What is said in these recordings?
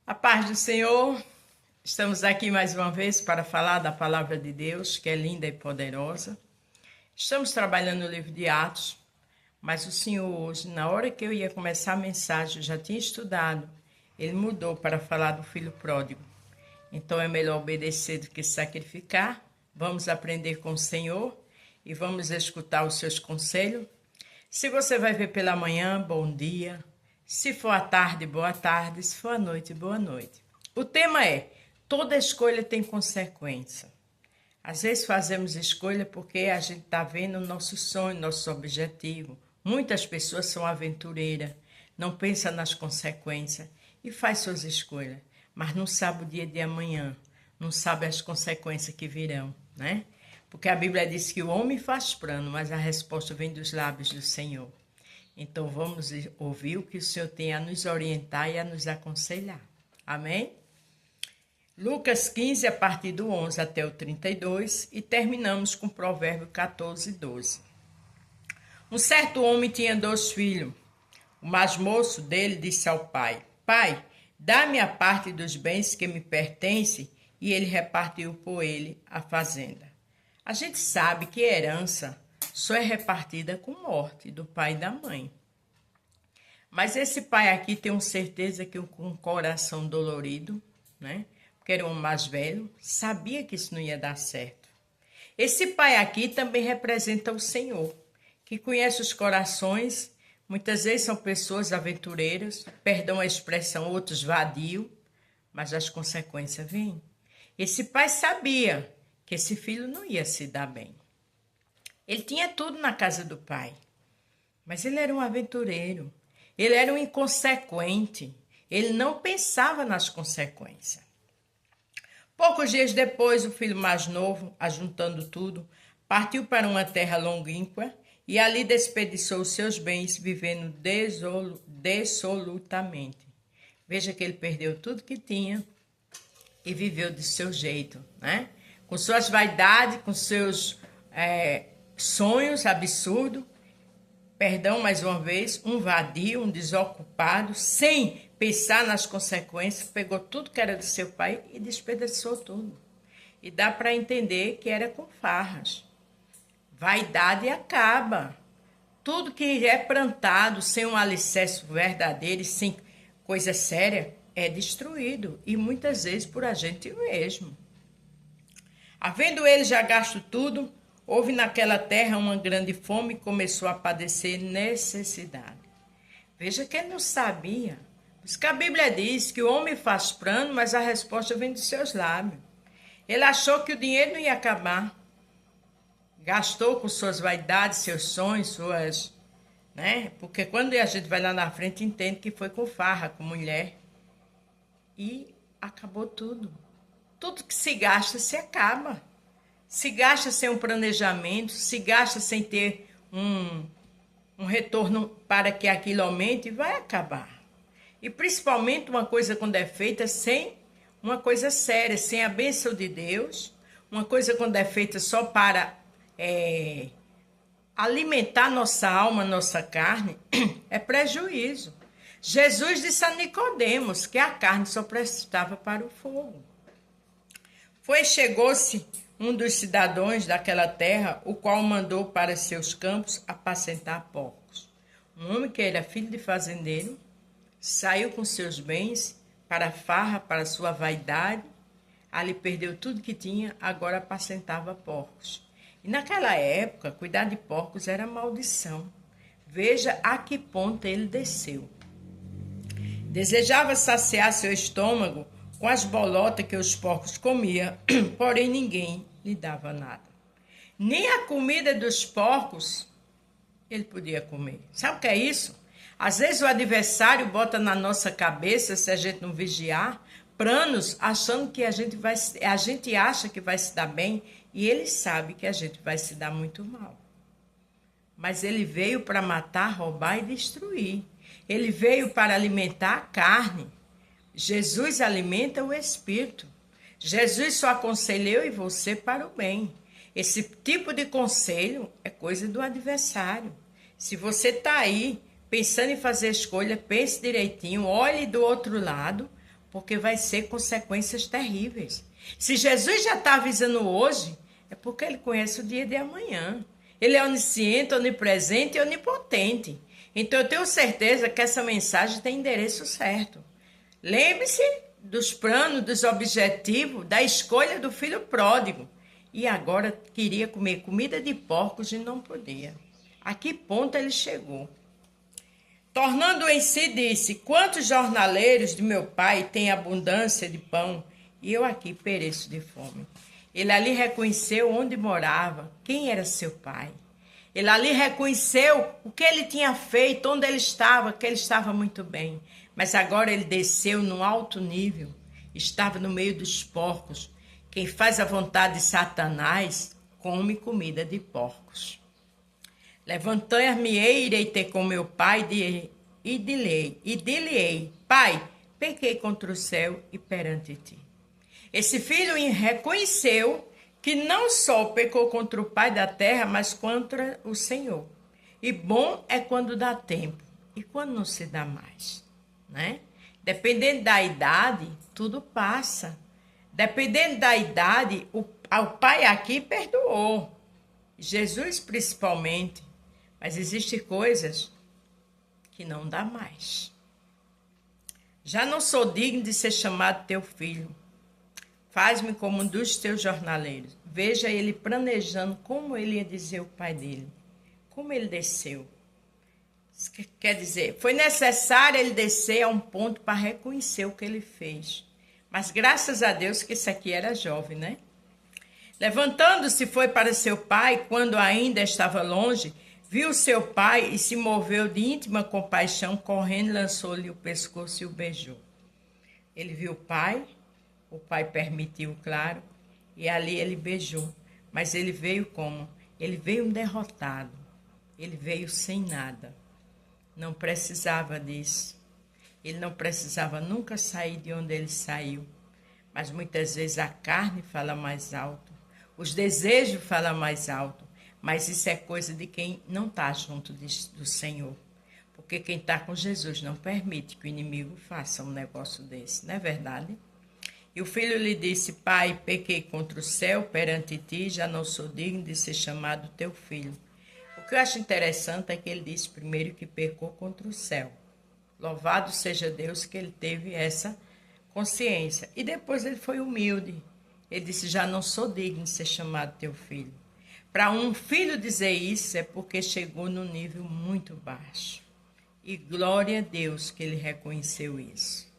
A paz do Senhor, estamos aqui mais uma vez para falar da palavra de Deus, que é linda e poderosa. Estamos trabalhando no livro de Atos, mas o Senhor hoje, na hora que eu ia começar a mensagem, eu já tinha estudado, ele mudou para falar do filho pródigo. Então é melhor obedecer do que sacrificar. Vamos aprender com o Senhor e vamos escutar os seus conselhos. Se você vai ver pela manhã, bom dia. Se for à tarde, boa tarde. Se for à noite, boa noite. O tema é: toda escolha tem consequência. Às vezes fazemos escolha porque a gente está vendo o nosso sonho, nosso objetivo. Muitas pessoas são aventureiras, não pensam nas consequências e faz suas escolhas, mas não sabe o dia de amanhã, não sabe as consequências que virão, né? Porque a Bíblia diz que o homem faz plano, mas a resposta vem dos lábios do Senhor. Então vamos ouvir o que o Senhor tem a nos orientar e a nos aconselhar. Amém? Lucas 15, a partir do 11 até o 32, e terminamos com Provérbio 14, 12. Um certo homem tinha 2 filhos. O mais moço dele disse ao pai: Pai, dá-me a parte dos bens que me pertencem, e ele repartiu por ele a fazenda. A gente sabe que herança só é repartida com morte do pai e da mãe. Mas esse pai aqui tem certeza que com um coração dolorido, né? Porque era um mais velho, sabia que isso não ia dar certo. Esse pai aqui também representa o Senhor, que conhece os corações. Muitas vezes são pessoas aventureiras, perdão a expressão, outros vadios, mas as consequências vêm. Esse pai sabia que esse filho não ia se dar bem. Ele tinha tudo na casa do pai, mas ele era um aventureiro, ele era um inconsequente, ele não pensava nas consequências. Poucos dias depois, o filho mais novo, ajuntando tudo, partiu para uma terra longínqua e ali desperdiçou os seus bens, vivendo dissolutamente. Veja que ele perdeu tudo que tinha e viveu do seu jeito, né? Com suas vaidades, com seus sonhos absurdos, perdão mais uma vez, um vadio, um desocupado, sem pensar nas consequências, pegou tudo que era do seu pai e despedaçou tudo. E dá para entender que era com farras. Vaidade acaba. Tudo que é plantado sem um alicerce verdadeiro e sem coisa séria é destruído, e muitas vezes por a gente mesmo. Havendo ele já gasto tudo, houve naquela terra uma grande fome e começou a padecer necessidade. Veja que ele não sabia. Por isso que a Bíblia diz que o homem faz plano, mas a resposta vem dos seus lábios. Ele achou que o dinheiro não ia acabar. Gastou com suas vaidades, seus sonhos, suas... né? Porque quando a gente vai lá na frente, entende que foi com farra, com mulher. E acabou tudo. Tudo que se gasta, se acaba. Se gasta sem um planejamento, se gasta sem ter um retorno para que aquilo aumente, vai acabar. E principalmente uma coisa quando é feita sem uma coisa séria, sem a bênção de Deus, uma coisa quando é feita só para alimentar nossa alma, nossa carne, é prejuízo. Jesus disse a Nicodemos que a carne só prestava para o fogo. Chegou-se um dos cidadãos daquela terra, o qual mandou para seus campos apacentar porcos. Um homem que era filho de fazendeiro, saiu com seus bens para a farra, para sua vaidade, ali perdeu tudo que tinha, agora apacentava porcos. E naquela época, cuidar de porcos era maldição. Veja a que ponto ele desceu. Desejava saciar seu estômago com as bolotas que os porcos comiam, porém ninguém lhe dava nada. Nem a comida dos porcos ele podia comer. Sabe o que é isso? Às vezes o adversário bota na nossa cabeça, se a gente não vigiar, planos achando que a gente acha que vai se dar bem e ele sabe que a gente vai se dar muito mal. Mas ele veio para matar, roubar e destruir. Ele veio para alimentar a carne. Jesus alimenta o espírito. Jesus só aconselha eu e você para o bem. Esse tipo de conselho é coisa do adversário. Se você está aí pensando em fazer escolha, pense direitinho, olhe do outro lado, porque vai ser consequências terríveis. Se Jesus já está avisando hoje, é porque ele conhece o dia de amanhã. Ele é onisciente, onipresente e onipotente. Então eu tenho certeza que essa mensagem tem endereço certo. Lembre-se dos planos, dos objetivos, da escolha do filho pródigo. E agora queria comer comida de porcos e não podia. A que ponto ele chegou? Tornando em si, disse: quantos jornaleiros de meu pai têm abundância de pão, e eu aqui pereço de fome. Ele ali reconheceu onde morava, quem era seu pai. Ele ali reconheceu o que ele tinha feito, onde ele estava, que ele estava muito bem. Mas agora ele desceu num alto nível, estava no meio dos porcos. Quem faz a vontade de Satanás, come comida de porcos. Levantar-me-ei, irei ter com meu pai e dir-lhe-ei: Pai, pequei contra o céu e perante ti. Esse filho reconheceu que não só pecou contra o pai da terra, mas contra o Senhor. E bom é quando dá tempo e quando não se dá mais, né? Dependendo da idade, tudo passa. Dependendo da idade, o pai aqui perdoou. Jesus principalmente. Mas existem coisas que não dá mais. Já não sou digno de ser chamado teu filho. Faz-me como um dos teus jornaleiros. Veja ele planejando como ele ia dizer ao pai dele. Como ele desceu. Quer dizer, foi necessário ele descer a um ponto para reconhecer o que ele fez. Mas graças a Deus que esse aqui era jovem, né? Levantando-se foi para seu pai, quando ainda estava longe, viu seu pai e se moveu de íntima compaixão, correndo, lançou-lhe o pescoço e o beijou. Ele viu o pai permitiu, claro, e ali ele beijou. Mas ele veio como? Ele veio derrotado, ele veio sem nada. Não precisava disso. Ele não precisava nunca sair de onde ele saiu. Mas muitas vezes a carne fala mais alto, os desejos falam mais alto. Mas isso é coisa de quem não está junto do Senhor. Porque quem está com Jesus não permite que o inimigo faça um negócio desse, não é verdade? E o filho lhe disse: Pai, pequei contra o céu perante ti, já não sou digno de ser chamado teu filho. O que eu acho interessante é que ele disse primeiro que pecou contra o céu. Louvado seja Deus que ele teve essa consciência. E depois ele foi humilde. Ele disse: já não sou digno de ser chamado teu filho. Para um filho dizer isso é porque chegou num nível muito baixo. E glória a Deus que ele reconheceu isso.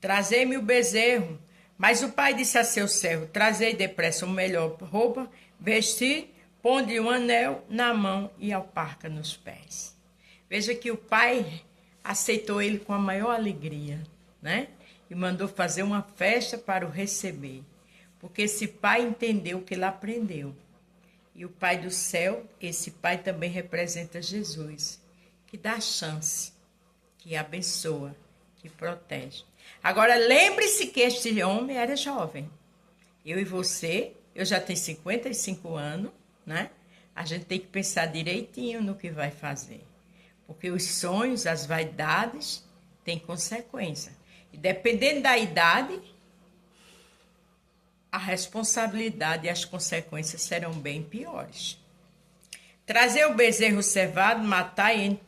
Trazei-me o bezerro. Mas o pai disse a seu servo: trazei depressa uma melhor roupa, vestir, ponde um anel na mão e alparca nos pés. Veja que o pai aceitou ele com a maior alegria, né? E mandou fazer uma festa para o receber. Porque esse pai entendeu o que ele aprendeu. E o Pai do céu, esse Pai também representa Jesus, que dá chance, que abençoa, que protege. Agora, lembre-se que este homem era jovem. Eu e você, eu já tenho 55 anos, né? A gente tem que pensar direitinho no que vai fazer. Porque os sonhos, as vaidades, têm consequência. E dependendo da idade, a responsabilidade e as consequências serão bem piores. Trazer o bezerro cevado, matai,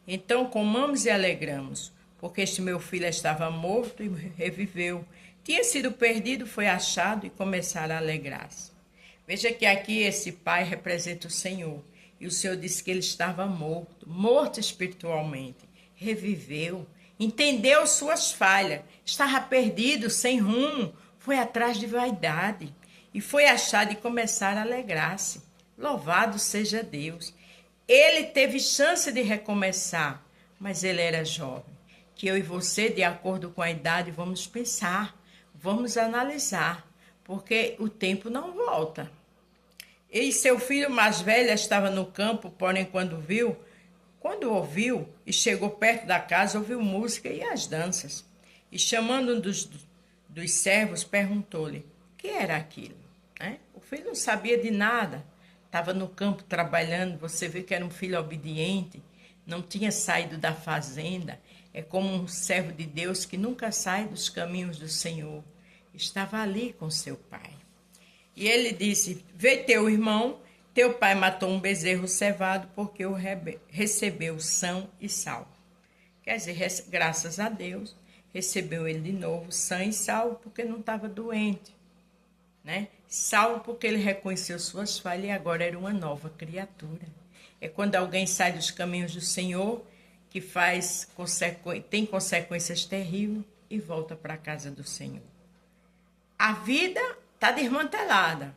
então comamos e alegramos, porque este meu filho estava morto e reviveu. Tinha sido perdido, foi achado e começaram a alegrar-se. Veja que aqui esse pai representa o Senhor. E o Senhor disse que ele estava morto espiritualmente. Reviveu, entendeu suas falhas, estava perdido, sem rumo, foi atrás de vaidade e foi achado e começar a alegrar-se. Louvado seja Deus. Ele teve chance de recomeçar, mas ele era jovem. Que eu e você, de acordo com a idade, vamos pensar, vamos analisar, porque o tempo não volta. E seu filho mais velho estava no campo, porém quando ouviu e chegou perto da casa, ouviu música e as danças. E chamando um dos servos, perguntou-lhe o que era aquilo. O filho não sabia de nada, estava no campo trabalhando. Você vê que era um filho obediente, não tinha saído da fazenda, É como um servo de Deus que nunca sai dos caminhos do Senhor. Estava ali com seu pai. E ele disse: vê teu irmão, teu pai matou um bezerro cevado porque o recebeu são e salvo. Quer dizer, graças a Deus, recebeu ele de novo são e salvo porque não estava doente, né? Salvo porque ele reconheceu suas falhas e agora era uma nova criatura. É quando alguém sai dos caminhos do Senhor que tem consequências terríveis e volta para a casa do Senhor. A vida está desmantelada,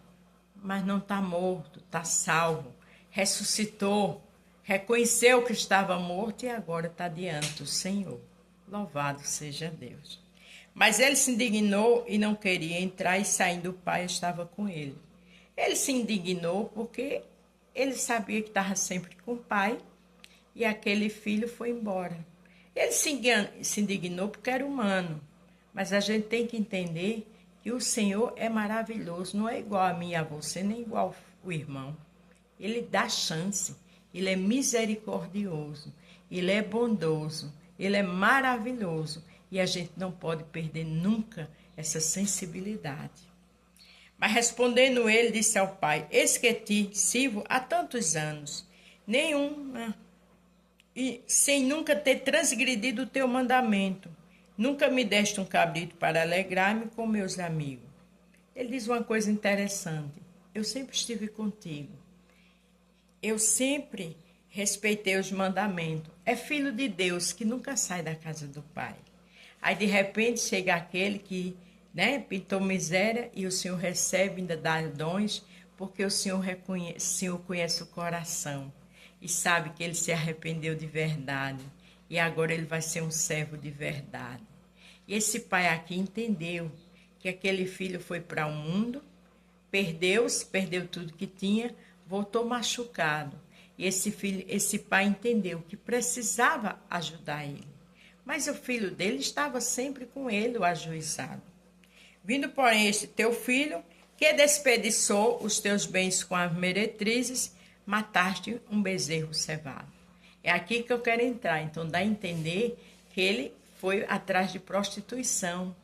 mas não está morto, está salvo, ressuscitou, reconheceu que estava morto e agora está diante do Senhor. Louvado seja Deus. Mas ele se indignou e não queria entrar, e saindo o pai estava com ele. Ele se indignou porque ele sabia que estava sempre com o pai e aquele filho foi embora. Ele se indignou porque era humano, mas a gente tem que entender que o Senhor é maravilhoso, não é igual a mim e a você, nem igual o irmão. Ele dá chance, ele é misericordioso, ele é bondoso, ele é maravilhoso e a gente não pode perder nunca essa sensibilidade. Mas respondendo ele, disse ao pai: eis que te sirvo há tantos anos, e sem nunca ter transgredido o teu mandamento. Nunca me deste um cabrito para alegrar-me com meus amigos. Ele diz uma coisa interessante: eu sempre estive contigo. Eu sempre respeitei os mandamentos. É filho de Deus que nunca sai da casa do pai. Aí de repente chega aquele que, pintou miséria e o Senhor recebe, ainda dá dons, porque o Senhor conhece o coração e sabe que ele se arrependeu de verdade e agora ele vai ser um servo de verdade. E esse pai aqui entendeu que aquele filho foi para o mundo, perdeu tudo que tinha, voltou machucado. E esse pai entendeu que precisava ajudar ele. Mas o filho dele estava sempre com ele, o ajuizado. Vindo, porém, este teu filho, que desperdiçou os teus bens com as meretrizes, mataste um bezerro cevado. É aqui que eu quero entrar. Então, dá a entender que ele foi atrás de prostituição,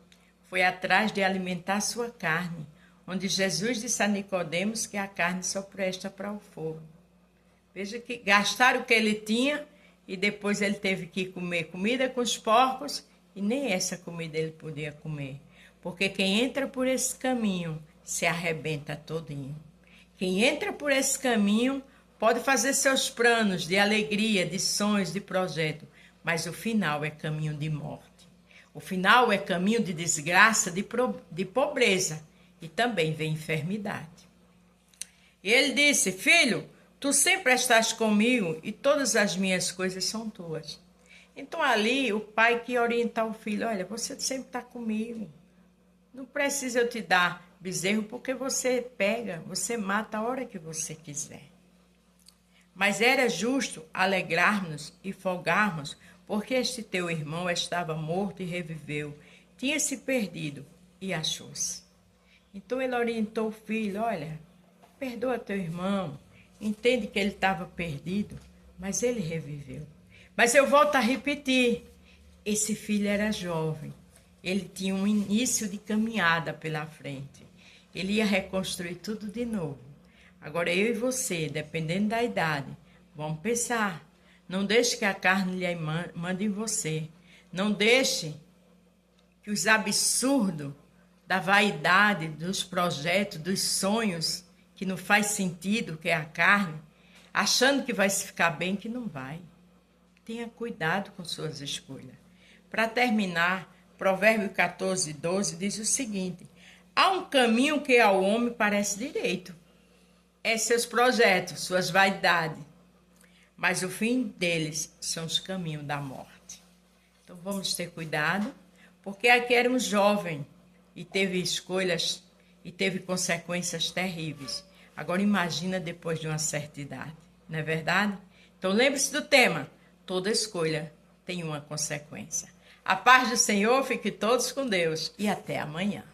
foi atrás de alimentar sua carne, onde Jesus disse a Nicodemos que a carne só presta para o fogo. Veja que gastaram o que ele tinha e depois ele teve que comer comida com os porcos e nem essa comida ele podia comer. Porque quem entra por esse caminho se arrebenta todinho. Quem entra por esse caminho pode fazer seus planos de alegria, de sonhos, de projeto, mas o final é caminho de morte. O final é caminho de desgraça, de pobreza e também vem enfermidade. E ele disse: filho, tu sempre estás comigo e todas as minhas coisas são tuas. Então ali o pai que orientar o filho: olha, você sempre está comigo. Não precisa eu te dar bezerro porque você pega, você mata a hora que você quiser. Mas era justo alegrarmos e folgarmos, porque este teu irmão estava morto e reviveu, tinha se perdido e achou-se. Então ele orientou o filho: olha, perdoa teu irmão, entende que ele estava perdido, mas ele reviveu. Mas eu volto a repetir, esse filho era jovem, ele tinha um início de caminhada pela frente, ele ia reconstruir tudo de novo. Agora eu e você, dependendo da idade, vamos pensar. Não deixe que a carne lhe mande em você. Não deixe que os absurdos da vaidade, dos projetos, dos sonhos, que não faz sentido, que é a carne, achando que vai se ficar bem, que não vai. Tenha cuidado com suas escolhas. Para terminar, Provérbio 14, 12 diz o seguinte: há um caminho que ao homem parece direito. É seus projetos, suas vaidades. Mas o fim deles são os caminhos da morte. Então vamos ter cuidado, porque aqui era um jovem e teve escolhas e teve consequências terríveis. Agora imagina depois de uma certa idade, não é verdade? Então lembre-se do tema: toda escolha tem uma consequência. A paz do Senhor, fique todos com Deus e até amanhã.